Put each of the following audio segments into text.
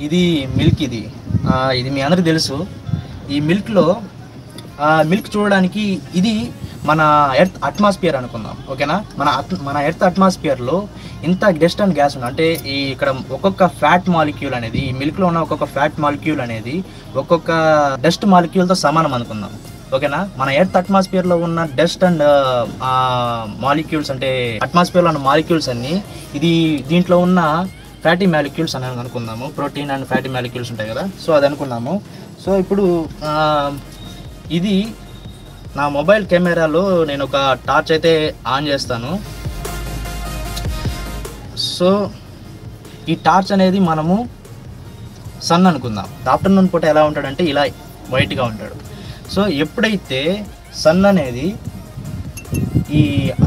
ఇది మిల్క్. ఇది మీ అందరికీ తెలుసు. ఈ మిల్క్లో మిల్క్ చూడడానికి ఇది మన ఎర్త్ అట్మాస్ఫియర్ అనుకుందాం, ఓకేనా. మన ఎర్త్ అట్మాస్ఫియర్లో ఇంత డస్ట్ అండ్ గ్యాస్ ఉంది. అంటే ఇక్కడ ఒక్కొక్క ఫ్యాట్ మాలిక్యూల్ అనేది, ఈ మిల్క్లో ఉన్న ఒక్కొక్క ఫ్యాట్ మాలిక్యూల్ అనేది ఒక్కొక్క డస్ట్ మాలిక్యూల్తో సమానం అనుకుందాం, ఓకేనా. మన ఎర్త్ అట్మాస్ఫియర్లో ఉన్న డస్ట్ అండ్ మాలిక్యూల్స్, అంటే అట్మాస్ఫియర్లో ఉన్న మాలిక్యూల్స్ అన్నీ ఇది దీంట్లో ఉన్న ఫ్యాటీ మాలిక్యూల్స్ అని అనుకుందాము. ప్రోటీన్ అండ్ ఫ్యాటీ మాలిక్యూల్స్ ఉంటాయి కదా, సో అది అనుకున్నాము. సో ఇప్పుడు ఇది నా మొబైల్ కెమెరాలో నేను ఒక టార్చ్ అయితే ఆన్ చేస్తాను. సో ఈ టార్చ్ అనేది మనము సన్ అనుకుందాం. ఆఫ్టర్నూన్ పూట ఎలా ఉంటాడంటే ఇలా వైట్గా ఉంటాడు. సో ఎప్పుడైతే సన్ అనేది ఈ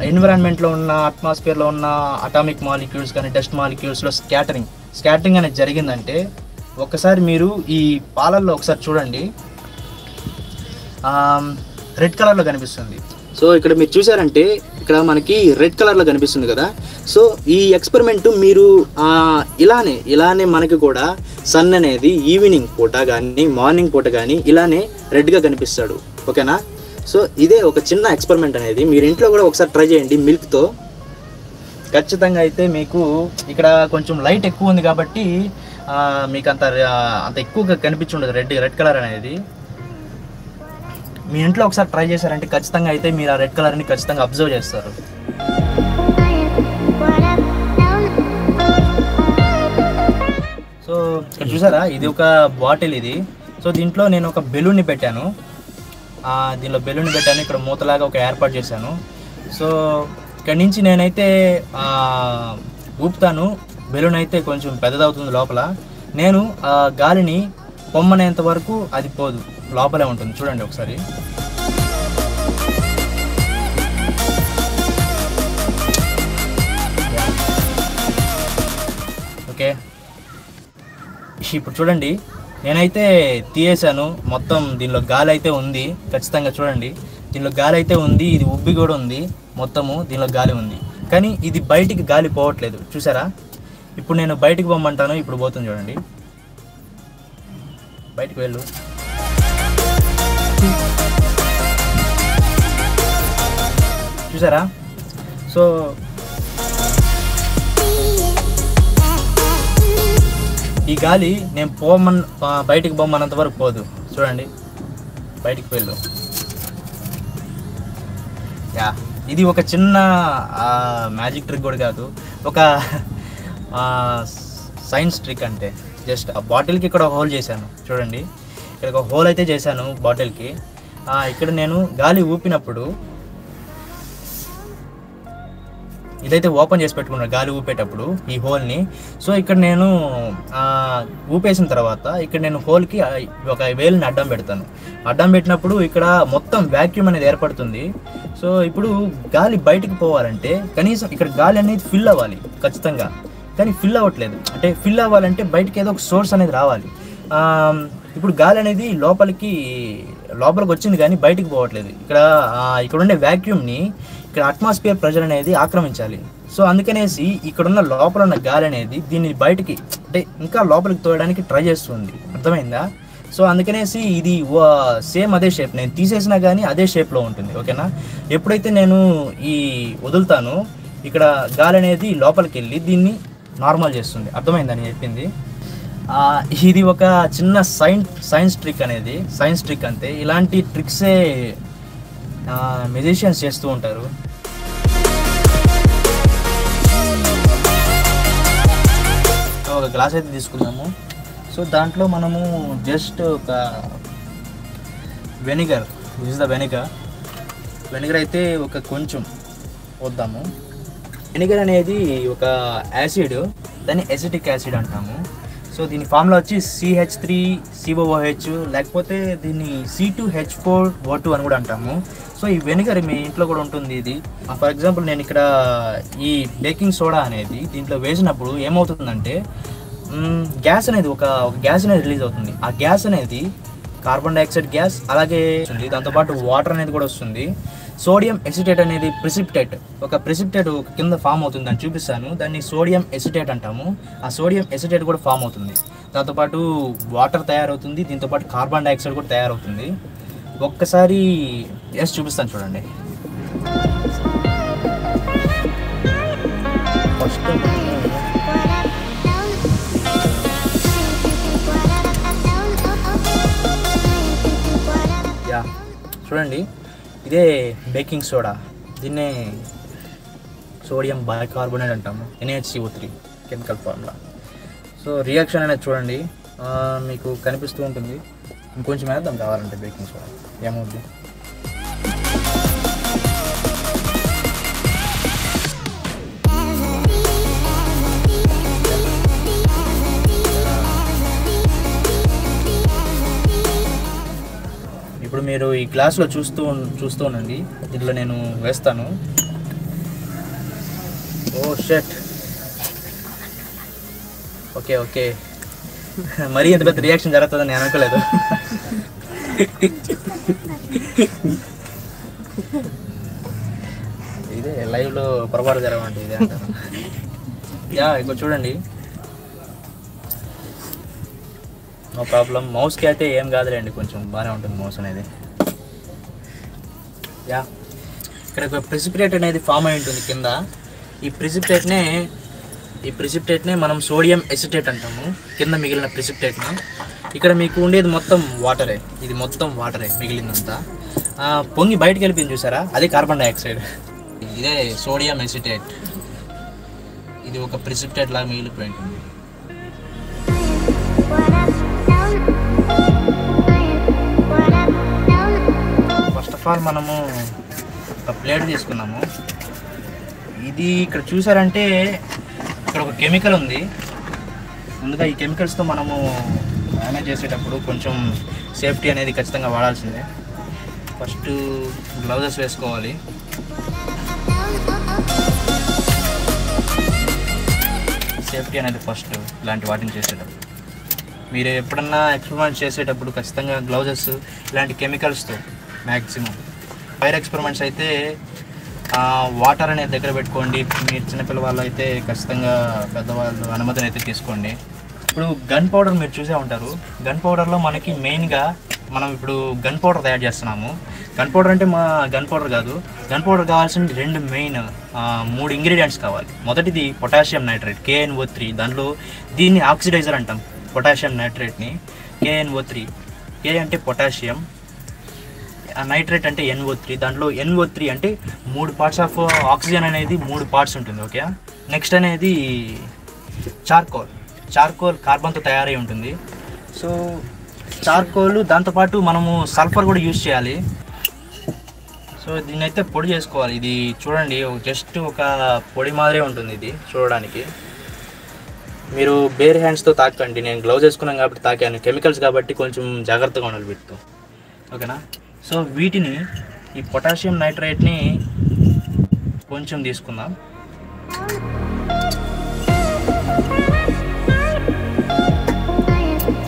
ఎన్విరాన్మెంట్లో ఉన్న అట్మాస్ఫియర్లో ఉన్న అటామిక్ మాలిక్యూల్స్ కానీ డస్ట్ మాలిక్యూల్స్లో స్కాటరింగ్ అనేది జరిగిందంటే, ఒక్కసారి మీరు ఈ పాలల్లో ఒకసారి చూడండి, రెడ్ కలర్లో కనిపిస్తుంది. సో ఇక్కడ మీరు చూసారంటే ఇక్కడ మనకి రెడ్ కలర్లో కనిపిస్తుంది కదా. సో ఈ ఎక్స్పెరిమెంట్ మీరు ఇలానే మనకి కూడా సన్ అనేది ఈవినింగ్ పూట కానీ మార్నింగ్ పూట కానీ ఇలానే రెడ్గా కనిపిస్తాడు, ఓకేనా. సో ఇదే ఒక చిన్న ఎక్స్పెరిమెంట్ అనేది మీరు ఇంట్లో కూడా ఒకసారి ట్రై చేయండి మిల్క్తో. ఖచ్చితంగా అయితే మీకు ఇక్కడ కొంచెం లైట్ ఎక్కువ ఉంది కాబట్టి మీకు అంత ఎక్కువగా కనిపించుండదు రెడ్ కలర్ అనేది. మీ ఇంట్లో ఒకసారి ట్రై చేశారంటే ఖచ్చితంగా అయితే మీరు ఆ రెడ్ కలర్ని ఖచ్చితంగా అబ్జర్వ్ చేస్తారు. సో ఇక్కడ చూసారా, ఇది ఒక బాటిల్ ఇది. సో దీంట్లో నేను ఒక బెలూన్ని పెట్టాను. ఇక్కడ మూతలాగా ఒక ఏర్పాటు చేశాను. సో ఇక్కడ నుంచి నేనైతే ఊపుతాను. బెలూన్ అయితే కొంచెం పెద్దదవుతుంది లోపల. నేను గాలిని పొమ్మనేంత వరకు అది పోదు, లోపలే ఉంటుంది. చూడండి ఒకసారి. ఓకే, ఇప్పుడు చూడండి, నేనైతే తీయేసాను. మొత్తం దీనిలో గాలి అయితే ఉంది, ఖచ్చితంగా చూడండి. దీనిలో గాలి అయితే ఉంది, ఇది ఉబ్బి కూడా ఉంది, మొత్తము దీనిలో గాలి ఉంది. కానీ ఇది బయటికి గాలి పోవట్లేదు, చూసారా. ఇప్పుడు నేను బయటికి పోమ్మంటాను, ఇప్పుడు పోతుంది చూడండి. బయటికి వెళ్ళు. చూసారా. సో ఈ గాలి నేను బయటికి పోమన్నంత వరకు పోదు, చూడండి. బయటికి వెళ్ళు. ఇది ఒక చిన్న మ్యాజిక్ ట్రిక్ కూడా కాదు, ఒక సైన్స్ ట్రిక్. అంటే జస్ట్ ఆ బాటిల్కి ఇక్కడ ఒక హోల్ చేశాను, చూడండి. ఇక్కడ ఒక హోల్ అయితే చేశాను బాటిల్కి. ఇక్కడ నేను గాలి ఊపినప్పుడు ఇదైతే ఓపెన్ చేసి పెట్టుకున్నాను గాలి ఊపేటప్పుడు ఈ హోల్ని. సో ఇక్కడ నేను ఊపేసిన తర్వాత ఇక్కడ నేను హోల్కి ఒక వేలుని అడ్డం పెడతాను. అడ్డం పెట్టినప్పుడు ఇక్కడ మొత్తం వ్యాక్యూమ్ అనేది ఏర్పడుతుంది. సో ఇప్పుడు గాలి బయటికి పోవాలంటే కనీసం ఇక్కడ గాలి అనేది ఫిల్ అవ్వాలి ఖచ్చితంగా, కానీ ఫిల్ అవ్వట్లేదు. అంటే ఫిల్ అవ్వాలంటే బయటికి ఏదో ఒక సోర్స్ అనేది రావాలి. ఇప్పుడు గాలి అనేది లోపలికి వచ్చింది కానీ బయటికి పోవట్లేదు. ఇక్కడ ఉండే వ్యాక్యూమ్ని ఇక్కడ అట్మాస్ఫియర్ ప్రెషర్ అనేది ఆక్రమించాలి. సో అందుకనేసి ఇక్కడున్న లోపల ఉన్న గాలి అనేది దీన్ని బయటికి, అంటే ఇంకా లోపలికి తోయడానికి ట్రై చేస్తుంది, అర్థమైందా. సో అందుకనేసి ఇది సేమ్ అదే షేప్, నేను తీసేసినా కానీ అదే షేప్లో ఉంటుంది, ఓకేనా. ఎప్పుడైతే నేను ఈ వదులుతానో ఇక్కడ గాలి అనేది లోపలికి వెళ్ళి దీన్ని నార్మల్ చేస్తుంది, అర్థమైందా నేను చెప్పింది. ఇది ఒక చిన్న సైన్స్ ట్రిక్ అనేది, సైన్స్ ట్రిక్ అంతే. ఇలాంటి ట్రిక్సే మ్యూజిషియన్స్ చేస్తూ ఉంటారు. సో ఒక గ్లాస్ అయితే తీసుకుందాము. సో దాంట్లో మనము జస్ట్ ఒక vinegar, this is the vinegar అయితే ఒక కొంచెం పోద్దాము. వెనిగర్ అనేది ఒక యాసిడ్, దాన్ని ఎసిటిక్ యాసిడ్ అంటాము. సో దీని ఫార్ములా వచ్చి CH3COOH, లేకపోతే దీన్ని C2H4O2 అని కూడా అంటాము. సో ఈ వెనిగర్ మీ ఇంట్లో కూడా ఉంటుంది. ఇది ఫర్ ఎగ్జాంపుల్ నేను ఇక్కడ ఈ బేకింగ్ సోడా అనేది దీంట్లో వేసినప్పుడు ఏమవుతుందంటే గ్యాస్ అనేది ఒక గ్యాస్ అనేది రిలీజ్ అవుతుంది. ఆ గ్యాస్ అనేది కార్బన్ డైఆక్సైడ్ గ్యాస్, అలాగే దాంతోపాటు వాటర్ అనేది కూడా వస్తుంది. సోడియం ఎసిటేట్ అనేది ప్రిసిపిటేట్ ఒక కింద ఫామ్ అవుతుంది, దాన్ని చూపిస్తాను. దాన్ని సోడియం ఎసిటేట్ అంటాము. ఆ సోడియం ఎసిటేట్ కూడా ఫామ్ అవుతుంది. దాంతోపాటు వాటర్ తయారవుతుంది, దీంతోపాటు కార్బన్ డైఆక్సైడ్ కూడా తయారవుతుంది. ఒక్కసారి ఎస్ చూపిస్తాను చూడండి. ఫస్ట్ చూడండి, ఇదే బేకింగ్ సోడా, దీన్నే సోడియం బైకార్బోనేట్ అంటాము, NaCO3 chemical formula. So reaction అనేది చూడండి, మీకు కనిపిస్తూ ఉంటుంది. ఇంకొంచెం వేద్దాం కావాలంటే బేకింగ్ సోడా, ఏమవుద్ది. ఇప్పుడు మీరు ఈ గ్లాస్లో చూస్తూ ఉండండి, దీంట్లో నేను వేస్తాను. ఓ షట్, ఓకే మరీ ఎంత పెద్ద రియాక్షన్ జరుగుతుందని నేను అనుకోలేదు. ఇదే లైవ్లో పొరపాటు జరగమంటే ఇదే అంటారు. ఇక్కడ చూడండి, నో ప్రాబ్లం. మౌస్కి అయితే ఏం కాదులేండి, కొంచెం బాగానే ఉంటుంది మౌస్ అనేది. ఇక్కడ ఒక ప్రిసిపిటేట్ అనేది ఫామ్ అయి ఉంటుంది కింద. ఈ ప్రిసిపిటేట్నే మనం సోడియం ఎసిటేట్ అంటాము, కింద మిగిలిన ప్రిసిపిటేట్ని. ఇక్కడ మీకు ఉండేది మొత్తం వాటరే, ఇది మొత్తం వాటరే మిగిలిందంతా. పొంగి బయటకు వెళ్ళిపోయింది చూసారా, అదే కార్బన్ డైఆక్సైడ్. ఇదే సోడియం ఎసిటేట్, ఇది ఒక ప్రిసిపిటేట్ లాగా మిగిలిపోయి ఉంటుంది. ఫస్ట్ ఆఫ్ ఆల్ మనము ఒక ప్లేట్ తీసుకున్నాము. ఇది ఇక్కడ చూసారంటే ఇక్కడ ఒక కెమికల్ ఉంది. ముందుగా ఈ కెమికల్స్తో మనము మేనేజ్ చేసేటప్పుడు కొంచెం సేఫ్టీ అనేది ఖచ్చితంగా వాడాల్సిందే. ఫస్ట్ గ్లౌజెస్ వేసుకోవాలి. సేఫ్టీ అనేది ఫస్ట్ ఇలాంటి వాటిని చేసేటప్పుడు. మీరు ఎప్పుడన్నా ఎక్స్పెరిమెంట్స్ చేసేటప్పుడు ఖచ్చితంగా గ్లౌజెస్ ఇలాంటి కెమికల్స్తో మ్యాక్సిమం. ఫైర్ ఎక్స్పెరిమెంట్స్ అయితే వాటర్ అనేది దగ్గర పెట్టుకోండి. మీరు చిన్నపిల్ల వాళ్ళు అయితే ఖచ్చితంగా పెద్దవాళ్ళు అనుమతిని అయితే తీసుకోండి. ఇప్పుడు గన్ పౌడర్ మీరు చూసే ఉంటారు. గన్ పౌడర్లో మనకి మెయిన్గా మనం ఇప్పుడు గన్ పౌడర్ తయారు చేస్తున్నాము. గన్ పౌడర్ అంటే మా గన్ పౌడర్ కాదు, గన్ పౌడర్ కావాల్సిన 3 ఇంగ్రీడియంట్స్ కావాలి. మొదటిది పొటాషియం నైట్రేట్ KNO3. దాంట్లో దీన్ని ఆక్సిడైజర్ అంటాం, పొటాషియం నైట్రేట్ని. KNO3, K అంటే పొటాషియం, నైట్రేట్ అంటే NO3. దాంట్లో NO3 అంటే 3 పార్ట్స్ ఆఫ్ ఆక్సిజన్ అనేది 3 పార్ట్స్ ఉంటుంది. ఓకే, నెక్స్ట్ అనేది చార్కోల్ కార్బన్తో తయారై ఉంటుంది. సో చార్కోల్, దాంతోపాటు మనము సల్ఫర్ కూడా యూజ్ చేయాలి. సో దీన్ని అయితే పొడి చేసుకోవాలి. ఇది చూడండి, జస్ట్ ఒక పొడి మాదిరే ఉంటుంది ఇది చూడడానికి. మీరు బేర్ హ్యాండ్స్తో తాకండి. నేను గ్లౌజ్ వేసుకున్నాను కాబట్టి తాకాను, కెమికల్స్ కాబట్టి కొంచెం జాగ్రత్తగా ఉండాలి వీటితో. ఓకేనా? సో వీటిని, ఈ పొటాషియం నైట్రేట్ని కొంచెం తీసుకుందాం.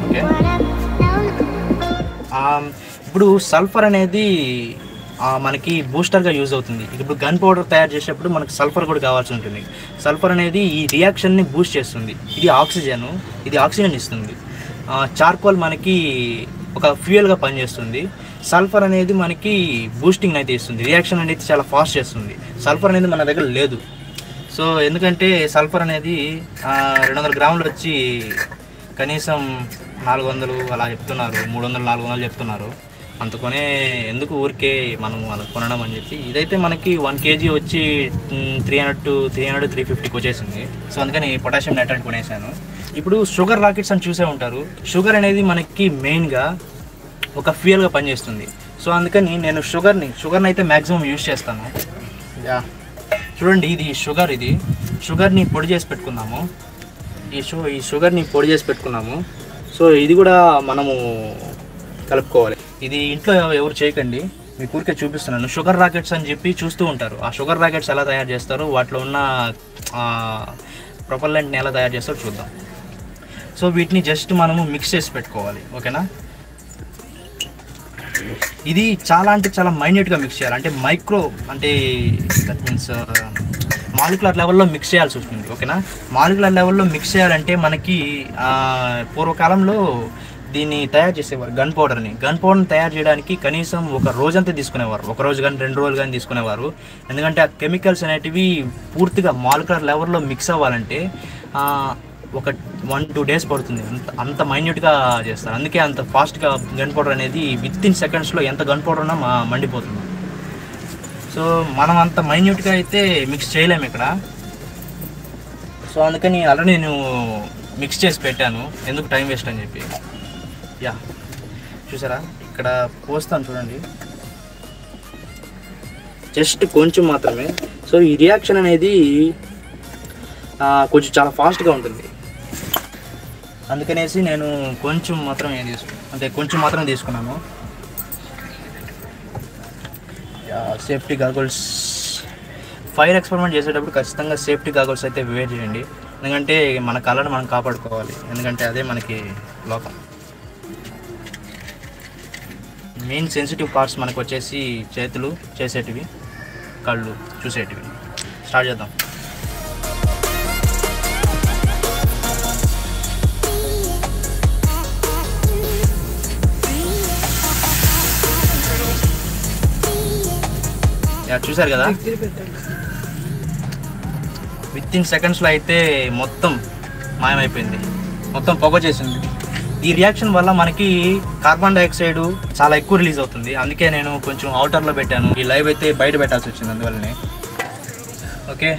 ఓకే, ఇప్పుడు సల్ఫర్ అనేది మనకి బూస్టర్గా యూజ్ అవుతుంది. ఇప్పుడు గన్ పౌడర్ తయారు చేసేటప్పుడు మనకి సల్ఫర్ కూడా కావాల్సి ఉంటుంది. సల్ఫర్ అనేది ఈ రియాక్షన్ని బూస్ట్ చేస్తుంది. ఇది ఆక్సిజన్ ఇస్తుంది. చార్కోల్ మనకి ఒక ఫ్యూయల్గా పనిచేస్తుంది. సల్ఫర్ అనేది మనకి బూస్టింగ్ అయితే ఇస్తుంది, రియాక్షన్ అనేది చాలా ఫాస్ట్ చేస్తుంది. సల్ఫర్ అనేది మన దగ్గర లేదు. సో ఎందుకంటే సల్ఫర్ అనేది 200 గ్రాములు వచ్చి కనీసం 400 అలా చెప్తున్నారు, 300-400 చెప్తున్నారు. అందుకనే ఎందుకు ఊరికే మనం అలా కొనడం అని చెప్పి, ఇదైతే మనకి 1 kg వచ్చి 300-350కి వచ్చేసింది. సో అందుకని పొటాషియం నైట్రేట్ కొనేసాను. ఇప్పుడు షుగర్ రాకెట్స్ అని చూసే ఉంటారు. షుగర్ అనేది మనకి మెయిన్గా ఒక ఫ్యూయల్గా పనిచేస్తుంది. సో అందుకని నేను షుగర్ని అయితే మ్యాక్సిమం యూజ్ చేస్తాను. చూడండి, ఇది షుగర్ని పొడి చేసి పెట్టుకున్నాము. ఈ షుగర్ని పొడి చేసి పెట్టుకున్నాము. సో ఇది కూడా మనము కలుపుకోవాలి. ఇది ఇంట్లో ఎవరు చేయకండి, మీకు ఊరికే చూపిస్తున్నాను. షుగర్ రాకెట్స్ అని చెప్పి చూస్తూ ఉంటారు. ఆ షుగర్ రాకెట్స్ ఎలా తయారు చేస్తారో, వాటిలో ఉన్న ప్రొపల్లెంట్ని ఎలా తయారు చేస్తారో చూద్దాం. సో వీటిని జస్ట్ మనము మిక్స్ చేసి పెట్టుకోవాలి, ఓకేనా. ఇది చాలా అంటే చాలా మైన్యూట్గా మిక్స్ చేయాలి, అంటే మైక్రో అంటే దట్ మీన్స్ మాలిక్యులర్ లెవెల్లో మిక్స్ చేయాల్సి వస్తుంది, ఓకేనా. మాలిక్యులర్ లెవెల్లో మిక్స్ చేయాలంటే మనకి పూర్వకాలంలో దీన్ని తయారు చేసేవారు గన్ పౌడర్ని తయారు చేయడానికి కనీసం ఒక రోజంతా తీసుకునేవారు, ఒక రోజు కానీ 2 రోజులు కానీ తీసుకునేవారు. ఎందుకంటే ఆ కెమికల్స్ అనేటివి పూర్తిగా మాలిక్యులర్ లెవెల్లో మిక్స్ అవ్వాలంటే ఒక 1-2 డేస్ పడుతుంది, అంత మైన్యూట్గా చేస్తారు. అందుకే అంత ఫాస్ట్గా గన్ పౌడర్ అనేది వితిన్ సెకండ్స్లో ఎంత గన్ పౌడర్ ఉన్నా మండిపోతుంది. సో మనం అంత మైన్యూట్గా అయితే మిక్స్ చేయలేము ఇక్కడ. సో అందుకని ఆల్రెడీ నేను మిక్స్ చేసి పెట్టాను, ఎందుకు టైం వేస్ట్ అని చెప్పి. యా చూసారా, ఇక్కడ పోస్తాను చూడండి, జస్ట్ కొంచెం మాత్రమే. సో ఈ రియాక్షన్ అనేది కొంచెం చాలా ఫాస్ట్గా ఉంటుంది, అందుకనేసి నేను కొంచెం మాత్రమే తీసుకున్నాను. సేఫ్టీ గాగుల్స్, ఫైర్ ఎక్స్పెరిమెంట్ చేసేటప్పుడు ఖచ్చితంగా సేఫ్టీ గాగుల్స్ అయితే వేర్ చేయండి, ఎందుకంటే మన కళ్ళను మనం కాపాడుకోవాలి, ఎందుకంటే అదే మనకి లోకం. మెయిన్ సెన్సిటివ్ పార్ట్స్ మనకు వచ్చేసి చేతులు చేసేటివి, కళ్ళు చూసేటివి. స్టార్ట్ చేద్దాం. చూసారు కదా, వితిన్ సెకండ్స్లో అయితే మొత్తం మాయమైపోయింది, మొత్తం పొగ చేసింది. ఈ రియాక్షన్ వల్ల మనకి కార్బన్ డైఆక్సైడ్ చాలా ఎక్కువ రిలీజ్ అవుతుంది, అందుకే నేను కొంచెం అవుటర్లో పెట్టాను. ఈ లైవ్ అయితే బయట పెట్టాల్సి వచ్చింది అందువల్లనే. ఓకే,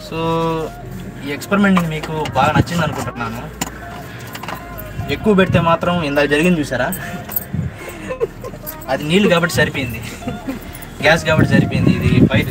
సో ఈ ఎక్స్పెరిమెంటింగ్ మీకు బాగా నచ్చింది అనుకుంటున్నాను. ఎక్కువ పెడితే మాత్రం ఇందాక జరిగింది చూసారా, అది నీళ్ళు కాబట్టి సరిపోయింది, గ్యాస్ కాబట్టి సరిపోయింది, ఇది ఫైర్